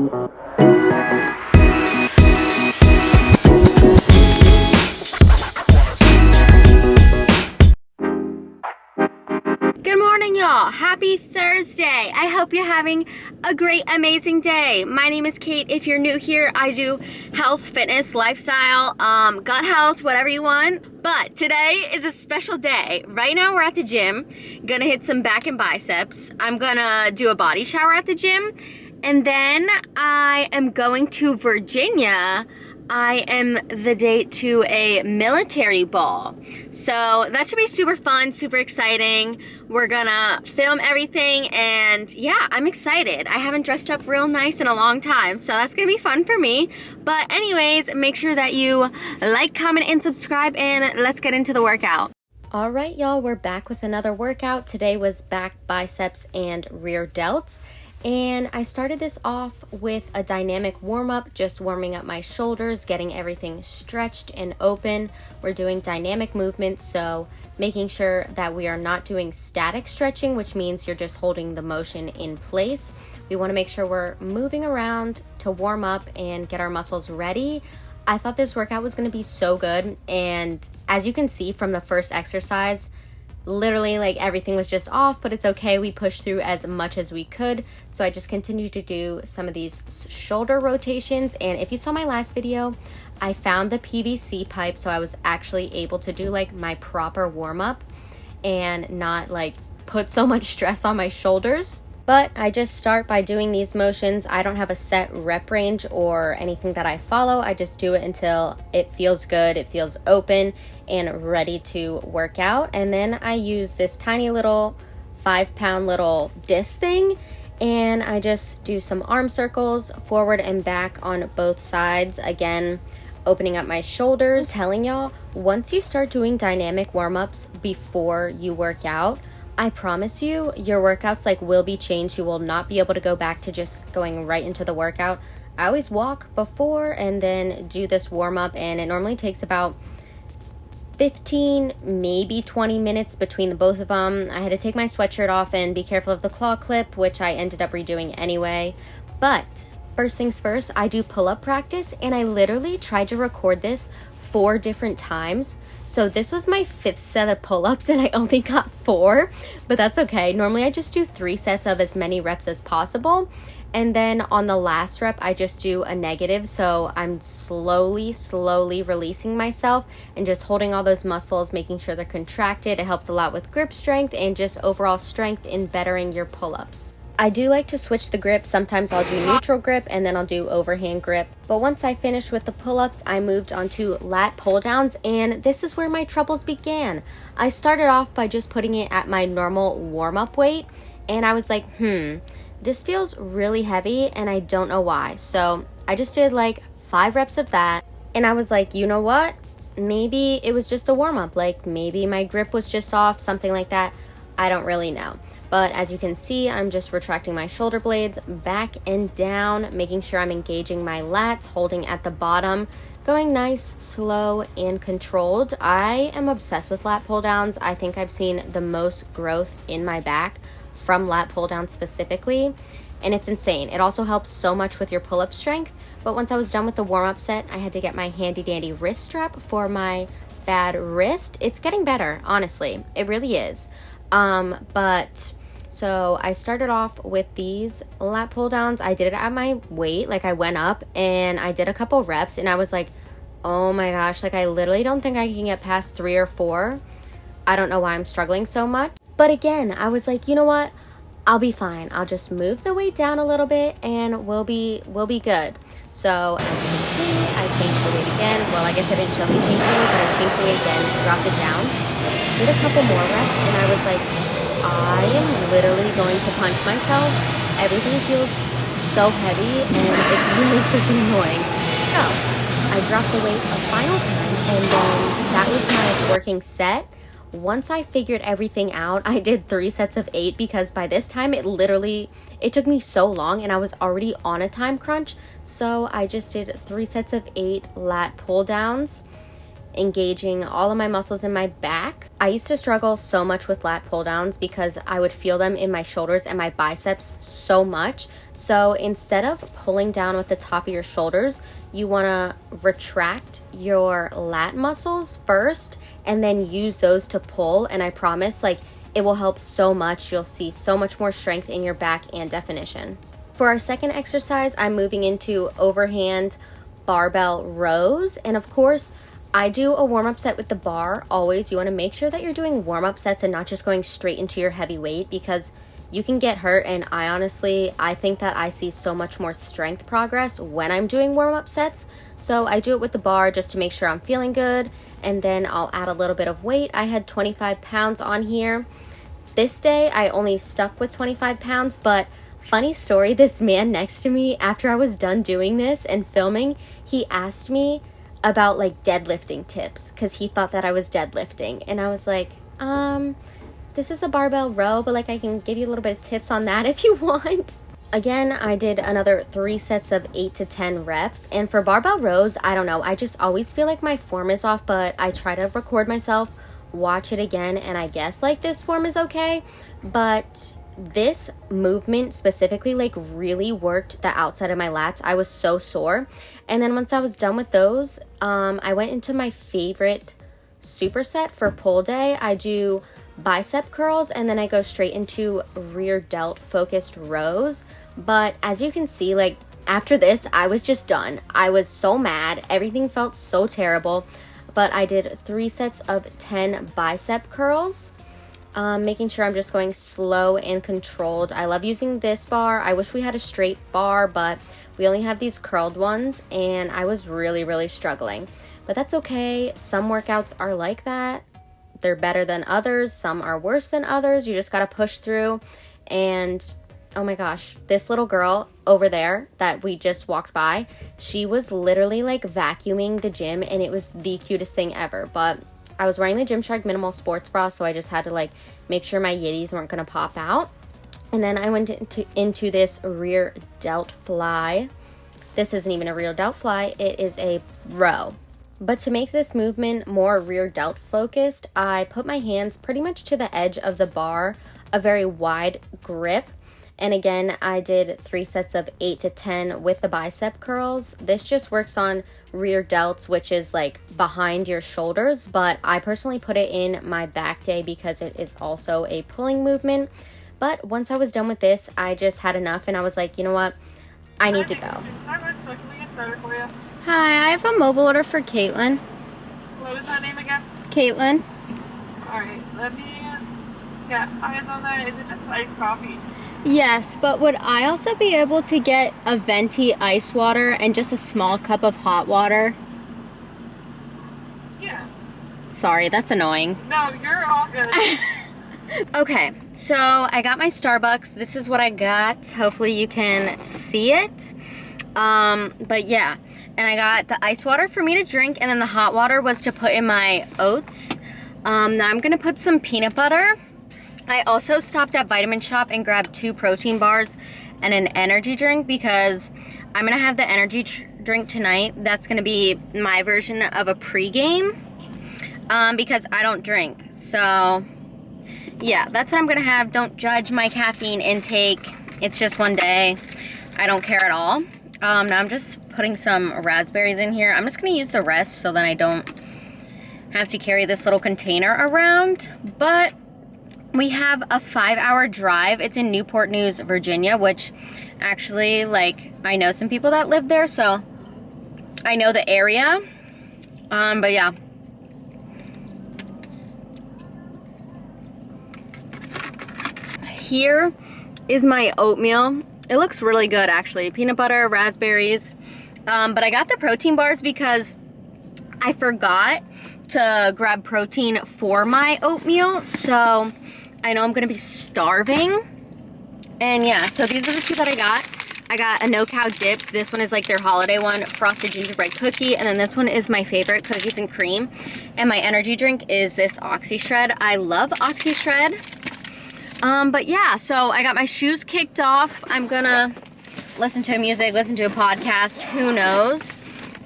Good morning, y'all. Happy Thursday. I hope you're having a great, amazing day. My name is Kate. If you're new here, I do health, fitness, lifestyle, gut health, whatever you want. But today is a special day. Right now we're at the gym, gonna hit some back and biceps. I'm gonna do a body shower at the gym. And then I am going to Virginia. I am the date to a military ball. So that should be super fun, super exciting. We're gonna film everything and yeah, I'm excited. I haven't dressed up real nice in a long time, so that's gonna be fun for me. But anyways, make sure that you like, comment, and subscribe, and let's get into the workout. All right, y'all, we're back with another workout. Today was back, biceps, and rear delts. And I started this off with a dynamic warm-up, just warming up my shoulders, getting everything stretched and open. We're doing dynamic movements, so making sure that we are not doing static stretching, which means you're just holding the motion in place. We want to make sure we're moving around to warm up and get our muscles ready. I thought this workout was going to be so good, and as you can see from the first exercise, literally like everything was just off, but it's okay. We pushed through as much as we could. So I just continued to do some of these shoulder rotations. And if you saw my last video, I found the PVC pipe, so I was actually able to do like my proper warm-up and not like put so much stress on my shoulders. But I just start by doing these motions. I don't have a set rep range or anything that I follow. I just do it until it feels good, it feels open and ready to work out. And then I use this tiny little 5-pound little disc thing, and I just do some arm circles forward and back on both sides. Again, opening up my shoulders. I'm telling y'all, once you start doing dynamic warm-ups before you work out, I promise you, your workouts like will be changed. You will not be able to go back to just going right into the workout. I always walk before and then do this warm up, and it normally takes about 15, maybe 20 minutes between the both of them. I had to take my sweatshirt off and be careful of the claw clip, which I ended up redoing anyway. But first things first, I do pull-up practice, and I literally tried to record this 4 different times. So this was my 5th set of pull-ups and I only got 4, but that's okay. Normally I just do 3 sets of as many reps as possible. And then on the last rep, I just do a negative. So I'm slowly releasing myself and just holding all those muscles, making sure they're contracted. It helps a lot with grip strength and just overall strength in bettering your pull-ups. I do like to switch the grip. Sometimes I'll do neutral grip and then I'll do overhand grip. But once I finished with the pull-ups, I moved on to lat pull-downs, and this is where my troubles began. I started off by just putting it at my normal warm-up weight, and I was like, this feels really heavy and I don't know why. So I just did like 5 reps of that, and I was like, you know what? Maybe it was just a warm-up. Like maybe my grip was just off, something like that. I don't really know. But as you can see, I'm just retracting my shoulder blades back and down, making sure I'm engaging my lats, holding at the bottom, going nice, slow, and controlled. I am obsessed with lat pull downs. I think I've seen the most growth in my back from lat pull downs specifically, and it's insane. It also helps so much with your pull-up strength. But once I was done with the warm-up set, I had to get my handy dandy wrist strap for my bad wrist. It's getting better, honestly. It really is. So I started off with these lat pull downs. I did it at my weight. Like I went up and I did a couple reps and I was like, oh my gosh, like I literally don't think I can get past 3 or 4. I don't know why I'm struggling so much. But again, I was like, you know what? I'll be fine. I'll just move the weight down a little bit and we'll be good. So as you can see, I changed the weight again. Well, I guess I didn't show me changing the weight, but I changed the weight again, dropped it down, did a couple more reps, and I was like, I am literally going to punch myself. Everything feels so heavy and it's really freaking annoying. So I dropped the weight a final time, and then that was my working set. Once I figured everything out, I did 3 sets of 8 because by this time it took me so long and I was already on a time crunch. So I just did 3 sets of 8 lat pull downs. engaging all of my muscles in my back. I used to struggle so much with lat pull downs because I would feel them in my shoulders and my biceps so much. So instead of pulling down with the top of your shoulders, you want to retract your lat muscles first and then use those to pull. And I promise, like, it will help so much. You'll see so much more strength in your back and definition. For our second exercise, I'm moving into overhand barbell rows. And of course, I do a warm-up set with the bar. Always, you want to make sure that you're doing warm-up sets and not just going straight into your heavy weight, because you can get hurt. And I think that I see so much more strength progress when I'm doing warm-up sets. So I do it with the bar just to make sure I'm feeling good. And then I'll add a little bit of weight. I had 25 pounds on here. This day, I only stuck with 25 pounds, but funny story, this man next to me, after I was done doing this and filming, he asked me about like deadlifting tips because he thought that I was deadlifting. And I was like, this is a barbell row, but like I can give you a little bit of tips on that if you want. Again, I did another 3 sets of 8 to 10 reps. And for barbell rows, I don't know, I just always feel like my form is off, but I try to record myself, watch it again, and I guess like this form is okay. But this movement specifically like really worked the outside of my lats. I was so sore. And then once I was done with those, I went into my favorite superset for pull day. I do bicep curls and then I go straight into rear delt focused rows. But as you can see, like after this, I was just done. I was so mad. Everything felt so terrible. But I did 3 sets of 10 bicep curls. Making sure I'm just going slow and controlled. I love using this bar. I wish we had a straight bar, but we only have these curled ones, and I was really struggling. But that's okay. Some workouts are like that. They're better than others. Some are worse than others. You just gotta push through. And oh my gosh, this little girl over there that we just walked by, she was literally like vacuuming the gym, and it was the cutest thing ever. But I was wearing the Gymshark minimal sports bra, so I just had to like make sure my yitties weren't gonna pop out. And then I went into this rear delt fly. This isn't even a rear delt fly, it is a row. But to make this movement more rear delt focused, I put my hands pretty much to the edge of the bar, a very wide grip. And again, I did 3 sets of 8 to 10 with the bicep curls. This just works on rear delts, which is like behind your shoulders, but I personally put it in my back day because it is also a pulling movement. But once I was done with this, I just had enough, and I was like, you know what? I need to go. Hi, I have a mobile order for Caitlin. What was that name again? Caitlin. Alright, let me get eyes on that. Is it just iced coffee? Yes, but would I also be able to get a venti ice water and just a small cup of hot water? Yeah. Sorry, that's annoying. No, you're all good. Okay, so I got my Starbucks. This is what I got. Hopefully you can see it. But yeah, and I got the ice water for me to drink, and then the hot water was to put in my oats. Now I'm gonna put some peanut butter. I also stopped at Vitamin Shop and grabbed 2 protein bars and an energy drink because I'm gonna have the energy drink tonight. That's gonna be my version of a pregame because I don't drink. So yeah, that's what I'm gonna have. Don't judge my caffeine intake. It's just one day. I don't care at all. Now I'm just putting some raspberries in here. I'm just gonna use the rest so that I don't have to carry this little container around. But we have a 5-hour drive. It's in Newport News, Virginia, which actually, like, I know some people that live there, so I know the area. But yeah. Here is my oatmeal. It looks really good, actually. Peanut butter, raspberries. But I got the protein bars because I forgot to grab protein for my oatmeal. So I know I'm gonna be starving. And yeah, so these are the 2 that I got. I got a no-cow dip. This one is like their holiday one, frosted gingerbread cookie. And then this one is my favorite, cookies and cream. And my energy drink is this Oxy Shred. I love Oxy Shred. But yeah, so I got my shoes kicked off. I'm gonna listen to music, listen to a podcast, who knows.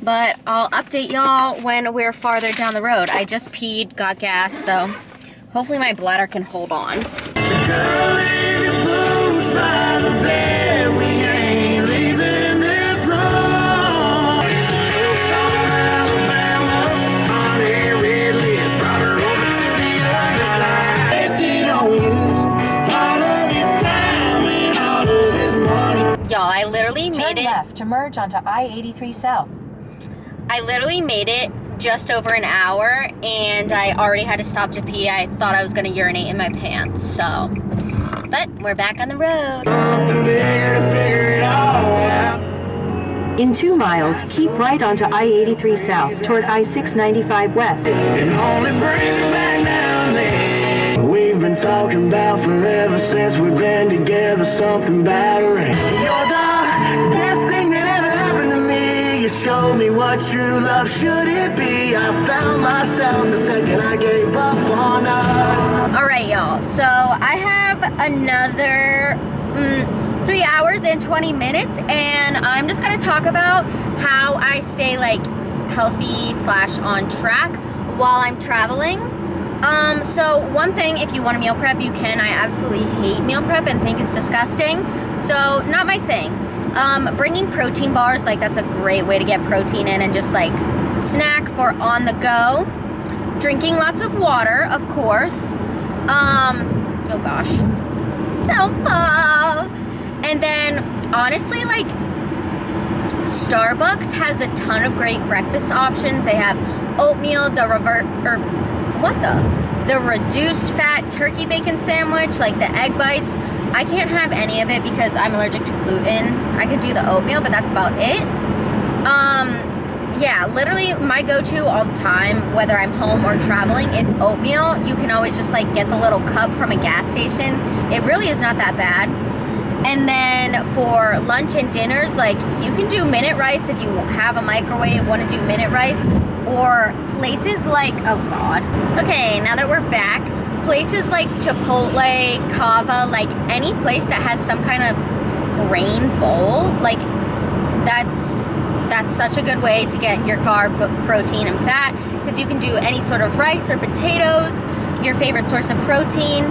But I'll update y'all when we're farther down the road. I just peed, got gas, so hopefully my bladder can hold on. Y'all, I literally made it. Turn left to merge onto I-83 South. I literally made it just over an hour, and I already had to stop to pee. I thought I was gonna urinate in my pants, so. But we're back on the road. In 2 miles, keep right onto I-83 South toward I-695 West. We've been talking about forever since we've been together, something battering. You're the best thing that ever happened to me. You showed me what true love should it be. I found myself the second I gave up on us. All right, y'all. So I have another 3 hours and 20 minutes, and I'm just gonna talk about how I stay like healthy / on track while I'm traveling. So one thing, if you want to meal prep, you can. I absolutely hate meal prep and think it's disgusting. So not my thing. Bringing protein bars, like that's a great way to get protein in and just like snack for on the go. Drinking lots of water, of course. Oh gosh. Don't fall. And then honestly, like Starbucks has a ton of great breakfast options. They have oatmeal, the reduced fat turkey bacon sandwich, like the egg bites. I can't have any of it because I'm allergic to gluten. I could do the oatmeal, but that's about it. Yeah, literally my go-to all the time, whether I'm home or traveling, is oatmeal. You can always just like get the little cup from a gas station. It really is not that bad. And then for lunch and dinners, like you can do minute rice if you have a microwave, want to do minute rice, or places like, oh God. Okay, now that we're back, places like Chipotle, Kava, like any place that has some kind of grain bowl, like that's such a good way to get your carb, protein, and fat, because you can do any sort of rice or potatoes, your favorite source of protein.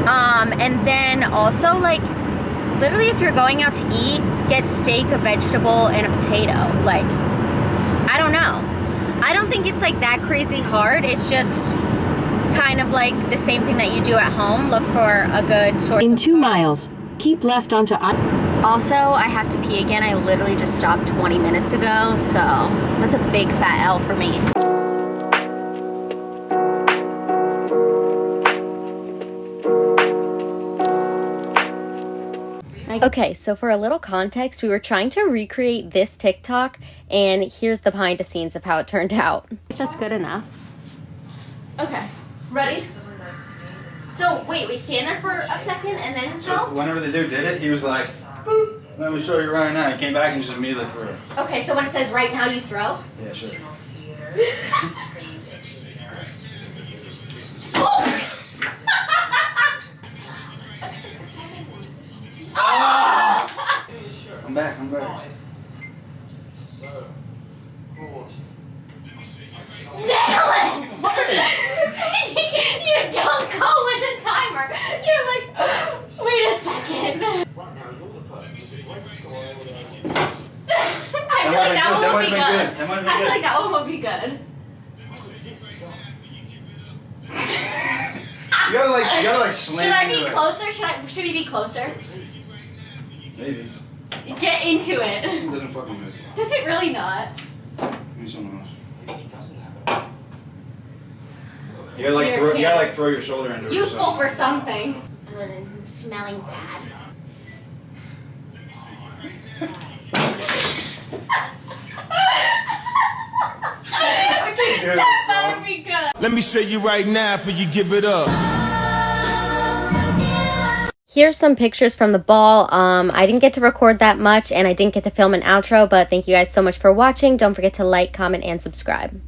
And then also like, literally if you're going out to eat, get steak, a vegetable, and a potato. Like, I don't know. I don't think it's like that crazy hard. It's just kind of like the same thing that you do at home. Look for a good source. In 2 miles, keep left onto I. Also, I have to pee again. I literally just stopped 20 minutes ago, so that's a big fat L for me. Okay, so for a little context, we were trying to recreate this TikTok, and here's the behind the scenes of how it turned out. That's good enough. Okay, ready? So, wait, we stand there for a second and then So go? whenever the dude did it, he was like, boop, let me show you right now. He came back and just immediately threw it. Okay, so when it says right now you throw? Yeah, sure. I'm back. Nicholas! You don't go with a timer. You're like, wait a second. I feel like that one would be good. I feel like that one would be good. You gotta like slam. Should I be into it. closer? Should we be closer? Maybe. Get into it. It doesn't fucking move. Does it really not? Maybe someone else. You gotta like throw your shoulder into it. Useful for something. I'm smelling bad. Okay, that better be good. Let me show you right now before you give it up. Here's some pictures from the ball. I didn't get to record that much, and I didn't get to film an outro, but thank you guys so much for watching. Don't forget to like, comment, and subscribe.